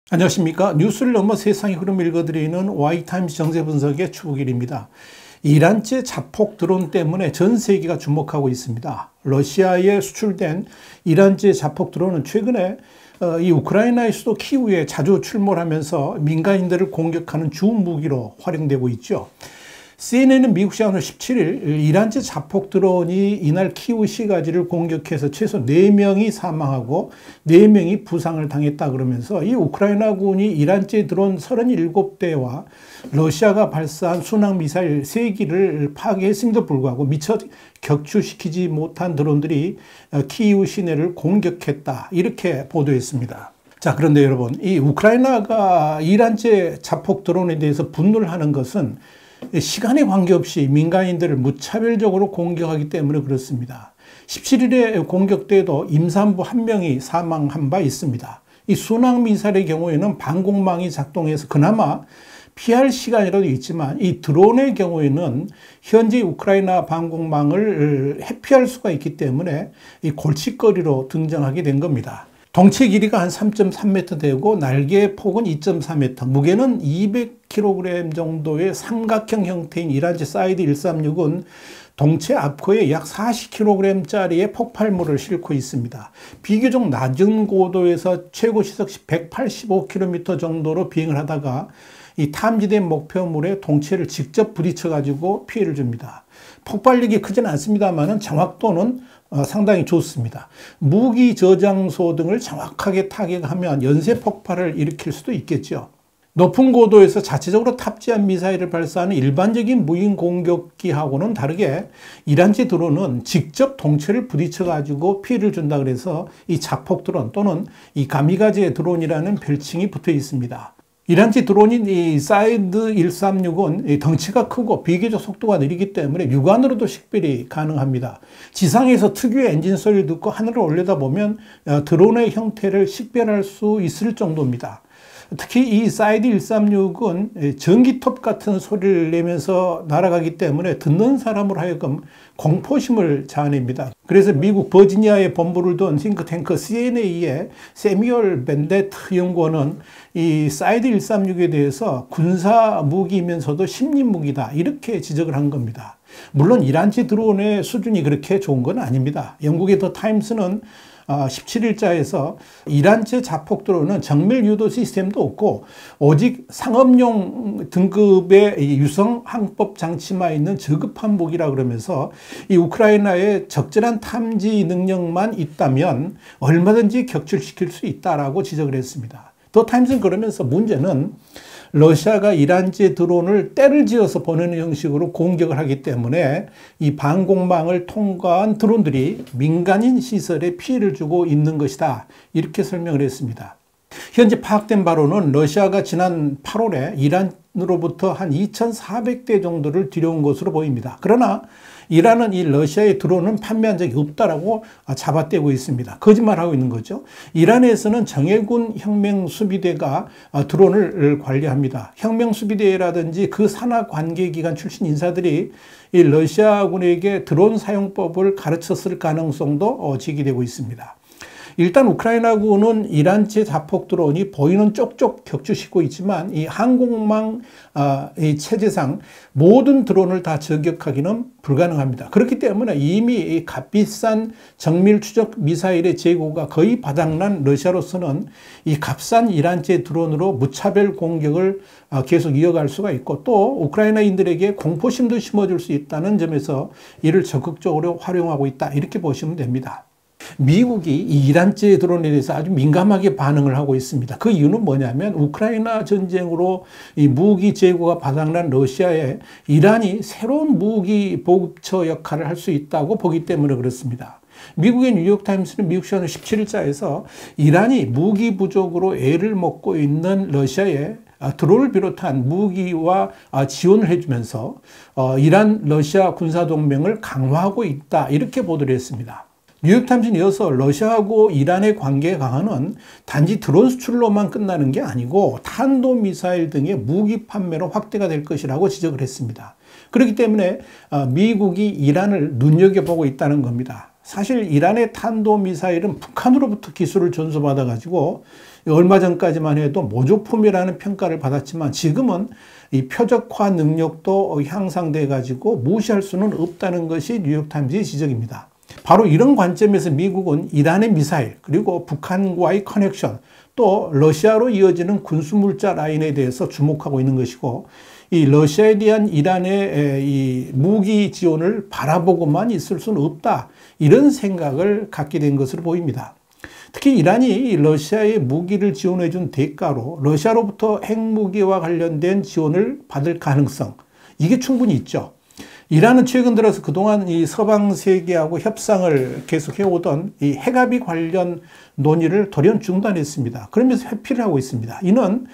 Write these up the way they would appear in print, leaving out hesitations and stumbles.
안녕하십니까. 뉴스를 넘어 세상의 흐름을 읽어드리는 Y타임즈 정세분석의 추국일입니다. 이란제 자폭 드론 때문에 전 세계가 주목하고 있습니다. 러시아에 수출된 이란제 자폭 드론은 최근에 이 우크라이나의 수도 키우에 자주 출몰하면서 민간인들을 공격하는 주 무기로 활용되고 있죠. CNN은 미국 시간으로 17일 이란제 자폭 드론이 이날 키우 시가지를 공격해서 최소 4명이 사망하고 4명이 부상을 당했다 그러면서 이 우크라이나군이 이란제 드론 37대와 러시아가 발사한 순항미사일 3기를 파괴했음에도 불구하고 미처 격추시키지 못한 드론들이 키우 시내를 공격했다, 이렇게 보도했습니다. 자, 그런데 여러분, 이 우크라이나가 이란제 자폭 드론에 대해서 분노를 하는 것은 시간에 관계없이 민간인들을 무차별적으로 공격하기 때문에 그렇습니다. 17일에 공격 때에도 임산부 1명이 사망한 바 있습니다. 이 순항미사일의 경우에는 방공망이 작동해서 그나마 피할 시간이라도 있지만, 이 드론의 경우에는 현재 우크라이나 방공망을 회피할 수가 있기 때문에 이 골칫거리로 등장하게 된 겁니다. 덩치 길이가 한 3.3m 되고 날개 폭은 2.4m, 무게는 200kg 정도의 삼각형 형태인 이란제 사이드 136은 동체 앞코에 약 40kg짜리의 폭발물을 싣고 있습니다. 비교적 낮은 고도에서 최고 시속시 185km 정도로 비행을 하다가 이 탐지된 목표물에 동체를 직접 부딪혀 가지고 피해를 줍니다. 폭발력이 크지는 않습니다만 정확도는 상당히 좋습니다. 무기 저장소 등을 정확하게 타격하면 연쇄 폭발을 일으킬 수도 있겠죠. 높은 고도에서 자체적으로 탑재한 미사일을 발사하는 일반적인 무인 공격기하고는 다르게 이란제 드론은 직접 동체를 부딪혀 가지고 피해를 준다 그래서 이 자폭 드론 또는 이 가미가제 드론이라는 별칭이 붙어 있습니다. 이란제 드론인 이 사이드 136은 덩치가 크고 비교적 속도가 느리기 때문에 육안으로도 식별이 가능합니다. 지상에서 특유의 엔진 소리를 듣고 하늘을 올려다보면 드론의 형태를 식별할 수 있을 정도입니다. 특히 이 사이드 136은 전기톱 같은 소리를 내면서 날아가기 때문에 듣는 사람으로 하여금 공포심을 자아냅니다. 그래서 미국 버지니아에 본부를 둔 싱크탱크 CNA의 세뮤얼 벤데트 연구원은 이 사이드 136에 대해서 군사 무기이면서도 심리 무기다, 이렇게 지적을 한 겁니다. 물론 이란제 드론의 수준이 그렇게 좋은 건 아닙니다. 영국의 더 타임스는 17일자에서 이란제 자폭 드론은 정밀 유도 시스템도 없고 오직 상업용 등급의 유성 항법 장치만 있는 저급한 무기라 그러면서 이 우크라이나의 적절한 탐지 능력만 있다면 얼마든지 격출시킬 수 있다라고 지적을 했습니다. 더 타임스는 그러면서 문제는 러시아가 이란제 드론을 때를 지어서 보내는 형식으로 공격을 하기 때문에 이 방공망을 통과한 드론들이 민간인 시설에 피해를 주고 있는 것이다, 이렇게 설명을 했습니다. 현재 파악된 바로는 러시아가 지난 8월에 이란으로부터 한 2,400대 정도를 들여온 것으로 보입니다. 그러나 이란은 이 러시아의 드론은 판매한 적이 없다라고 잡아떼고 있습니다. 거짓말하고 있는 거죠. 이란에서는 정예군 혁명수비대가 드론을 관리합니다. 혁명수비대라든지 그 산하 관계기관 출신 인사들이 이 러시아군에게 드론 사용법을 가르쳤을 가능성도 제기되고 있습니다. 일단 우크라이나군은 이란제 자폭 드론이 보이는 쪽쪽 격추시키고 있지만 이 항공망 이 체제상 모든 드론을 다 저격하기는 불가능합니다. 그렇기 때문에 이미 이 값비싼 정밀 추적 미사일의 재고가 거의 바닥난 러시아로서는 이 값싼 이란제 드론으로 무차별 공격을 계속 이어갈 수가 있고, 또 우크라이나인들에게 공포심도 심어줄 수 있다는 점에서 이를 적극적으로 활용하고 있다, 이렇게 보시면 됩니다. 미국이 이 이란제 드론에 대해서 아주 민감하게 반응을 하고 있습니다. 그 이유는 뭐냐면 우크라이나 전쟁으로 이 무기 재고가 바닥난 러시아에 이란이 새로운 무기 보급처 역할을 할 수 있다고 보기 때문에 그렇습니다. 미국의 뉴욕타임스는 미국 시간으로 17일자에서 이란이 무기 부족으로 애를 먹고 있는 러시아에 드론을 비롯한 무기와 지원을 해주면서 이란 러시아 군사동맹을 강화하고 있다, 이렇게 보도를 했습니다. 뉴욕타임스는 이어서 러시아하고 이란의 관계 강화는 단지 드론 수출로만 끝나는 게 아니고 탄도미사일 등의 무기 판매로 확대가 될 것이라고 지적을 했습니다. 그렇기 때문에 미국이 이란을 눈여겨보고 있다는 겁니다. 사실 이란의 탄도미사일은 북한으로부터 기술을 전수받아 가지고 얼마 전까지만 해도 모조품이라는 평가를 받았지만 지금은 이 표적화 능력도 향상돼 가지고 무시할 수는 없다는 것이 뉴욕타임즈의 지적입니다. 바로 이런 관점에서 미국은 이란의 미사일 그리고 북한과의 커넥션 또 러시아로 이어지는 군수물자 라인에 대해서 주목하고 있는 것이고 이 러시아에 대한 이란의 이 무기 지원을 바라보고만 있을 수는 없다. 이런 생각을 갖게 된 것으로 보입니다. 특히 이란이 러시아에 무기를 지원해 준 대가로 러시아로부터 핵무기와 관련된 지원을 받을 가능성 이게 충분히 있죠. 이란은 최근 들어서 그동안 이 서방 세계하고 협상을 계속해 오던 이 핵합의 관련 논의를 돌연 중단했습니다. 그러면서 회피를 하고 있습니다. 이는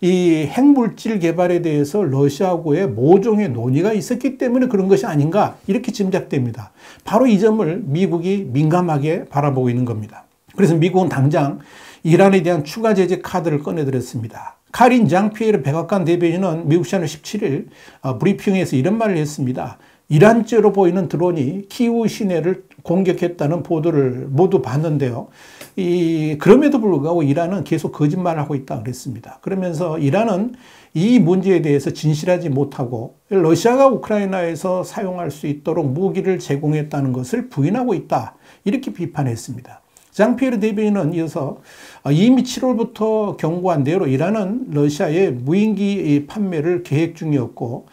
이 핵물질 개발에 대해서 러시아하고의 모종의 논의가 있었기 때문에 그런 것이 아닌가 이렇게 짐작됩니다. 바로 이 점을 미국이 민감하게 바라보고 있는 겁니다. 그래서 미국은 당장 이란에 대한 추가 제재 카드를 꺼내들었습니다. 카린 장피에르 백악관 대변인은 미국 시간으로 17일 브리핑에서 이런 말을 했습니다. 이란제로 보이는 드론이 키우 시내를 공격했다는 보도를 모두 봤는데요. 그럼에도 불구하고 이란은 계속 거짓말을 하고 있다 그랬습니다. 그러면서 이란은 이 문제에 대해서 진실하지 못하고 러시아가 우크라이나에서 사용할 수 있도록 무기를 제공했다는 것을 부인하고 있다. 이렇게 비판했습니다. 장피에르 대변인은 이어서 이미 7월부터 경고한 대로 이란은 러시아에 무인기 판매를 계획 중이었고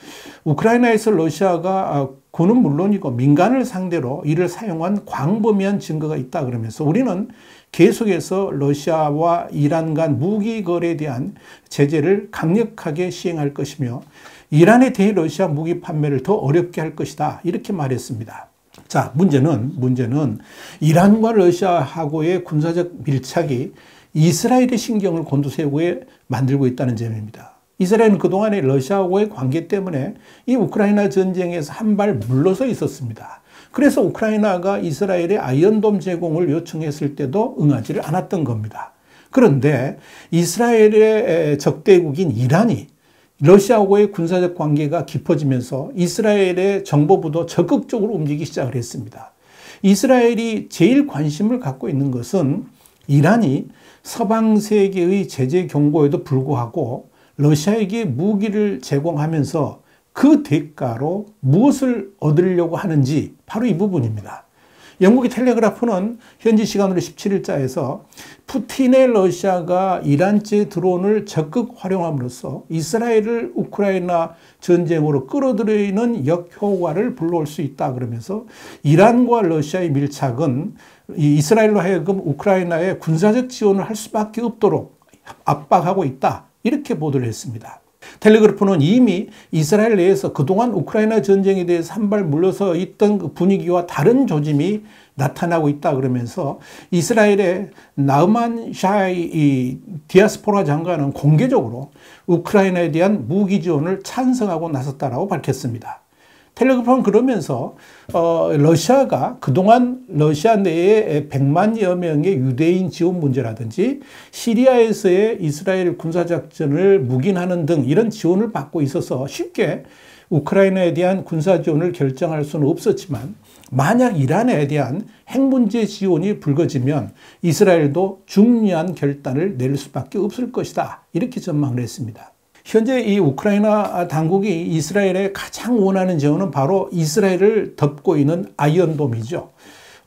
우크라이나에서 러시아가 군은 물론이고 민간을 상대로 이를 사용한 광범위한 증거가 있다 그러면서 우리는 계속해서 러시아와 이란 간 무기 거래에 대한 제재를 강력하게 시행할 것이며 이란에 대해 러시아 무기 판매를 더 어렵게 할 것이다 이렇게 말했습니다. 자, 문제는 이란과 러시아하고의 군사적 밀착이 이스라엘의 신경을 곤두세우게 만들고 있다는 점입니다. 이스라엘은 그동안의 러시아하고의 관계 때문에 이 우크라이나 전쟁에서 한 발 물러서 있었습니다. 그래서 우크라이나가 이스라엘의 아이언돔 제공을 요청했을 때도 응하지를 않았던 겁니다. 그런데 이스라엘의 적대국인 이란이 러시아하고의 군사적 관계가 깊어지면서 이스라엘의 정보부도 적극적으로 움직이기 시작을 했습니다. 이스라엘이 제일 관심을 갖고 있는 것은 이란이 서방 세계의 제재 경고에도 불구하고 러시아에게 무기를 제공하면서 그 대가로 무엇을 얻으려고 하는지 바로 이 부분입니다. 영국의 텔레그라프는 현지 시간으로 17일자에서 푸틴의 러시아가 이란제 드론을 적극 활용함으로써 이스라엘을 우크라이나 전쟁으로 끌어들이는 역효과를 불러올 수 있다 그러면서 이란과 러시아의 밀착은 이스라엘로 하여금 우크라이나에 군사적 지원을 할 수밖에 없도록 압박하고 있다 이렇게 보도를 했습니다. 텔레그래프는 이미 이스라엘 내에서 그동안 우크라이나 전쟁에 대해서 한 발 물러서 있던 그 분위기와 다른 조짐이 나타나고 있다 그러면서 이스라엘의 나흐만 샤이 디아스포라 장관은 공개적으로 우크라이나에 대한 무기 지원을 찬성하고 나섰다라고 밝혔습니다. 텔레그래프는 그러면서 러시아가 그동안 러시아 내에 100만여 명의 유대인 지원 문제라든지 시리아에서의 이스라엘 군사작전을 묵인하는 등 이런 지원을 받고 있어서 쉽게 우크라이나에 대한 군사 지원을 결정할 수는 없었지만 만약 이란에 대한 핵 문제 지원이 불거지면 이스라엘도 중요한 결단을 낼 수밖에 없을 것이다. 이렇게 전망을 했습니다. 현재 이 우크라이나 당국이 이스라엘에 가장 원하는 지원은 바로 이스라엘을 덮고 있는 아이언돔이죠.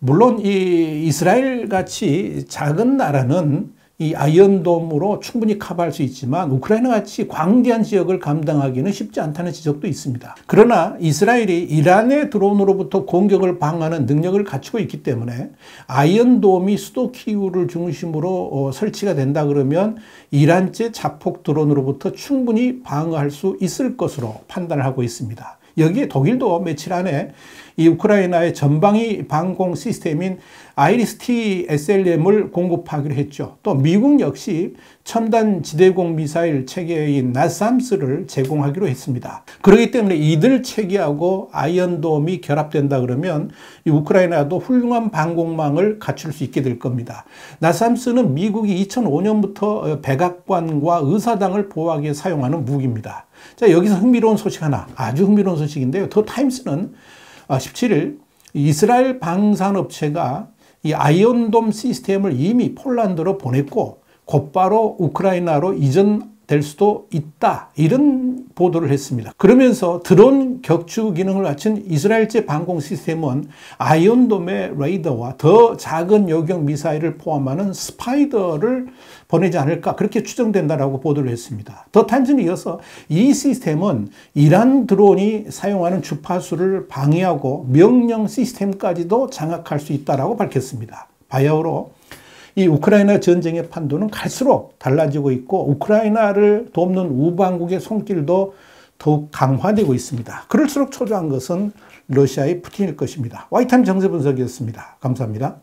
물론 이 이스라엘 같이 작은 나라는 이 아이언돔으로 충분히 커버할 수 있지만 우크라이나 같이 광대한 지역을 감당하기는 쉽지 않다는 지적도 있습니다. 그러나 이스라엘이 이란의 드론으로부터 공격을 방어하는 능력을 갖추고 있기 때문에 아이언돔이 수도 키이우를 중심으로 설치가 된다 그러면 이란제 자폭 드론으로부터 충분히 방어할 수 있을 것으로 판단을 하고 있습니다. 여기에 독일도 며칠 안에 이 우크라이나의 전방위 방공 시스템인 아이리스-T SLM을 공급하기로 했죠. 또 미국 역시 첨단 지대공 미사일 체계인 나삼스를 제공하기로 했습니다. 그렇기 때문에 이들 체계하고 아이언돔이 결합된다 그러면 이 우크라이나도 훌륭한 방공망을 갖출 수 있게 될 겁니다. 나삼스는 미국이 2005년부터 백악관과 의사당을 보호하기 위해 사용하는 무기입니다. 자, 여기서 흥미로운 소식 하나, 아주 흥미로운 소식인데요. 더 타임스는 17일 이스라엘 방산업체가 이 아이언돔 시스템을 이미 폴란드로 보냈고 곧바로 우크라이나로 이전될 수도 있다, 이런 보도를 했습니다. 그러면서 드론 격추 기능을 갖춘 이스라엘제 방공 시스템은 아이언돔의 레이더와 더 작은 요격 미사일을 포함하는 스파이더를 보내지 않을까, 그렇게 추정된다라고 보도를 했습니다. 더 타임스는 이어서 이 시스템은 이란 드론이 사용하는 주파수를 방해하고 명령 시스템까지도 장악할 수 있다라고 밝혔습니다. 바야흐로 이 우크라이나 전쟁의 판도는 갈수록 달라지고 있고 우크라이나를 돕는 우방국의 손길도 더욱 강화되고 있습니다. 그럴수록 초조한 것은 러시아의 푸틴일 것입니다. 와이타임 정세 분석이었습니다. 감사합니다.